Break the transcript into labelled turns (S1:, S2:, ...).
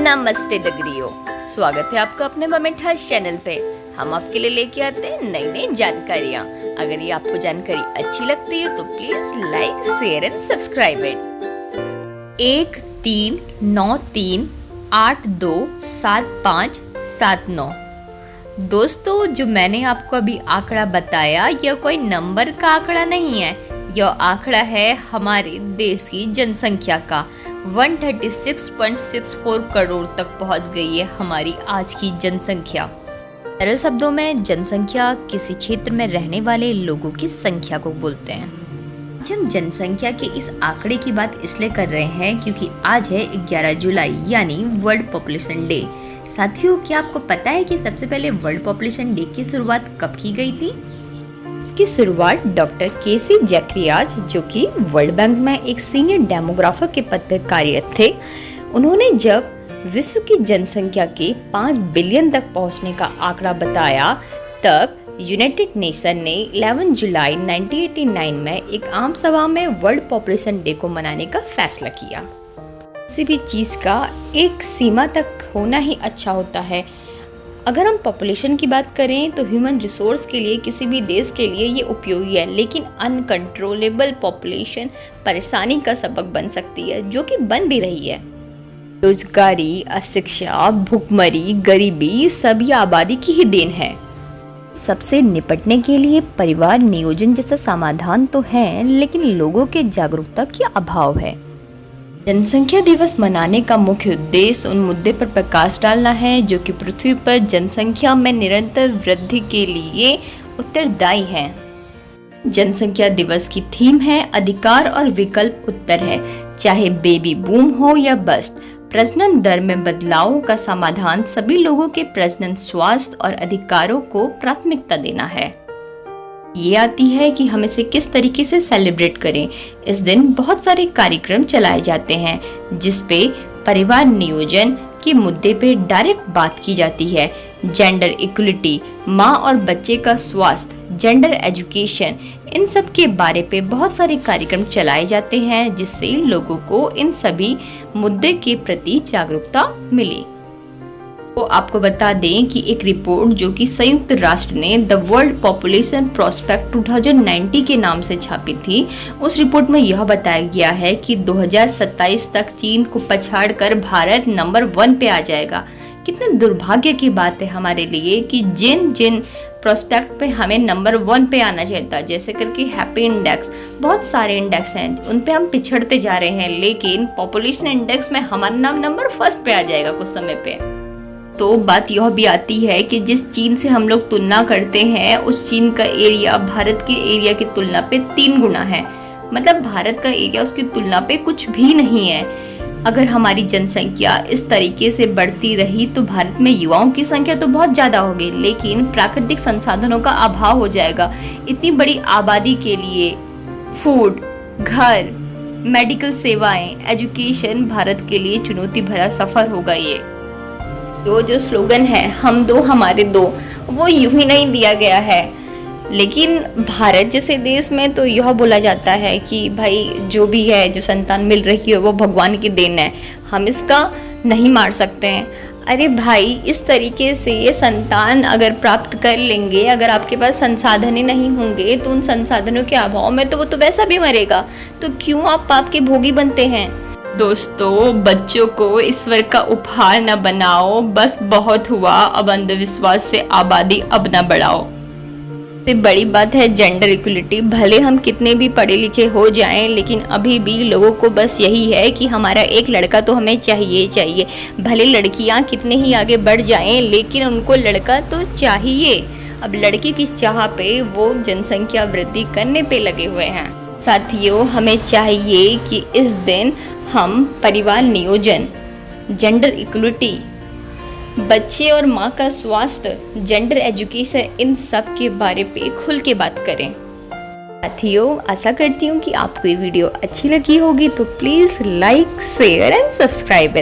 S1: नमस्ते डगरियों, स्वागत है आपका अपने मोमेंट हर चैनल पे। हम आपके लिए लेके आते हैं नई नई जानकारियाँ। अगर ये आपको जानकारी अच्छी लगती है तो please like, share and subscribe it. 1393827579। दोस्तों, जो मैंने आपको अभी आंकड़ा बताया यह कोई नंबर का आंकड़ा नहीं है, यह आंकड़ा है हमारे देश की जनसंख्या का। 136.64 करोड़ तक पहुंच गई है हमारी आज की जनसंख्या। सरल शब्दों में जनसंख्या किसी क्षेत्र में रहने वाले लोगों की संख्या को बोलते हैं। आज हम जनसंख्या के इस आंकड़े की बात इसलिए कर रहे हैं क्योंकि आज है 11 जुलाई यानी वर्ल्ड पॉपुलेशन डे। साथियों, क्या आपको पता है कि सबसे पहले वर्ल्ड पॉपुलेशन डे की शुरुआत कब की गई थी? इसकी शुरुआत डॉक्टर केसी जैकरियाज, जो कि वर्ल्ड बैंक में एक सीनियर डेमोग्राफर के पद पर कार्यरत थे, उन्होंने जब विश्व की जनसंख्या के 5 बिलियन तक पहुंचने का आंकड़ा बताया, तब यूनाइटेड नेशन ने 11 जुलाई 1989 में एक आम सभा में वर्ल्ड पॉपुलेशन डे को मनाने का फैसला किया। किसी भी चीज का एक सीमा तक होना ही अच्छा होता है। अगर हम पॉपुलेशन की बात करें तो ह्यूमन रिसोर्स के लिए किसी भी देश के लिए ये उपयोगी है, लेकिन अनकंट्रोलेबल पॉपुलेशन परेशानी का सबक बन सकती है, जो कि बन भी रही है। बेरोजगारी, अशिक्षा, भूखमरी, गरीबी सभी आबादी की ही देन है। सबसे निपटने के लिए परिवार नियोजन जैसा समाधान तो है, लेकिन लोगों के जागरूकता की अभाव है। जनसंख्या दिवस मनाने का मुख्य उद्देश्य उन मुद्दे पर प्रकाश डालना है जो कि पृथ्वी पर जनसंख्या में निरंतर वृद्धि के लिए उत्तरदायी है। जनसंख्या दिवस की थीम है अधिकार और विकल्प उत्तर है। चाहे बेबी बूम हो या बस्ट, प्रजनन दर में बदलाव का समाधान सभी लोगों के प्रजनन स्वास्थ्य और अधिकारों को प्राथमिकता देना है। ये आती है कि हम इसे किस तरीके से सेलिब्रेट करें। इस दिन बहुत सारे कार्यक्रम चलाए जाते हैं जिस पे परिवार नियोजन के मुद्दे पे डायरेक्ट बात की जाती है। जेंडर इक्वलिटी, माँ और बच्चे का स्वास्थ्य, जेंडर एजुकेशन, इन सब के बारे पे बहुत सारे कार्यक्रम चलाए जाते हैं जिससे लोगों को इन सभी मुद्दे के प्रति जागरूकता मिले। तो आपको बता दें कि एक रिपोर्ट जो कि संयुक्त राष्ट्र ने द वर्ल्ड पॉपुलेशन प्रोस्पेक्ट 2090 के नाम से छापी थी, उस रिपोर्ट में यह बताया गया है कि 2027 तक चीन को पछाड़कर भारत नंबर 1 पे आ जाएगा। कितने दुर्भाग्य की बात है हमारे लिए कि जिन जिन प्रोस्पेक्ट पे हमें नंबर 1 पे आना चाहिए था, जैसे करके हैप्पी इंडेक्स, बहुत सारे इंडेक्स हैं उन पे हम पिछड़ते जा रहे हैं, लेकिन पॉपुलेशन इंडेक्स में हमारा नाम नंबर 1 पे आ जाएगा कुछ समय पे। तो बात यह भी आती है कि जिस चीन से हम लोग तुलना करते हैं, उस चीन का एरिया भारत के एरिया की तुलना पे 3 गुना है। मतलब भारत का एरिया उसकी तुलना पे कुछ भी नहीं है। अगर हमारी जनसंख्या इस तरीके से बढ़ती रही तो भारत में युवाओं की संख्या तो बहुत ज़्यादा होगी, लेकिन प्राकृतिक संसाधनों का अभाव हो जाएगा। इतनी बड़ी आबादी के लिए फूड, घर, मेडिकल सेवाएं, एजुकेशन भारत के लिए चुनौती भरा सफ़र होगा। ये जो स्लोगन है हम दो हमारे दो, वो यूं ही नहीं दिया गया है। लेकिन भारत जैसे देश में तो यह बोला जाता है कि भाई जो भी है, जो संतान मिल रही है वो भगवान की देन है, हम इसका नहीं मार सकते हैं। अरे भाई, इस तरीके से ये संतान अगर प्राप्त कर लेंगे, अगर आपके पास संसाधन ही नहीं होंगे तो उन संसाधनों के अभाव में तो वो तो वैसा भी मरेगा, तो क्यों आप पाप के भोगी बनते हैं? दोस्तों, बच्चों को ईश्वर का उपहार न बनाओ, बस बहुत हुआ, अब अंधविश्वास से आबादी अब न बढ़ाओ। सबसे बड़ी बात है जेंडर इक्वलिटी। भले हम कितने भी पढ़े लिखे हो जाएं, लेकिन अभी भी लोगों को बस यही है कि हमारा एक लड़का तो हमें चाहिए। भले लड़कियां कितने ही आगे बढ़ जाएं, लेकिन उनको लड़का तो चाहिए। अब लड़की की चाह पे वो जनसंख्या वृद्धि करने पे लगे हुए हैं। साथियों, हमें चाहिए कि इस दिन हम परिवार नियोजन, जेंडर इक्वलिटी, बच्चे और माँ का स्वास्थ्य, जेंडर एजुकेशन, इन सब के बारे पे खुल के बात करें। साथियों, आशा करती हूँ कि आपको ये वीडियो अच्छी लगी होगी, तो please like, share and subscribe.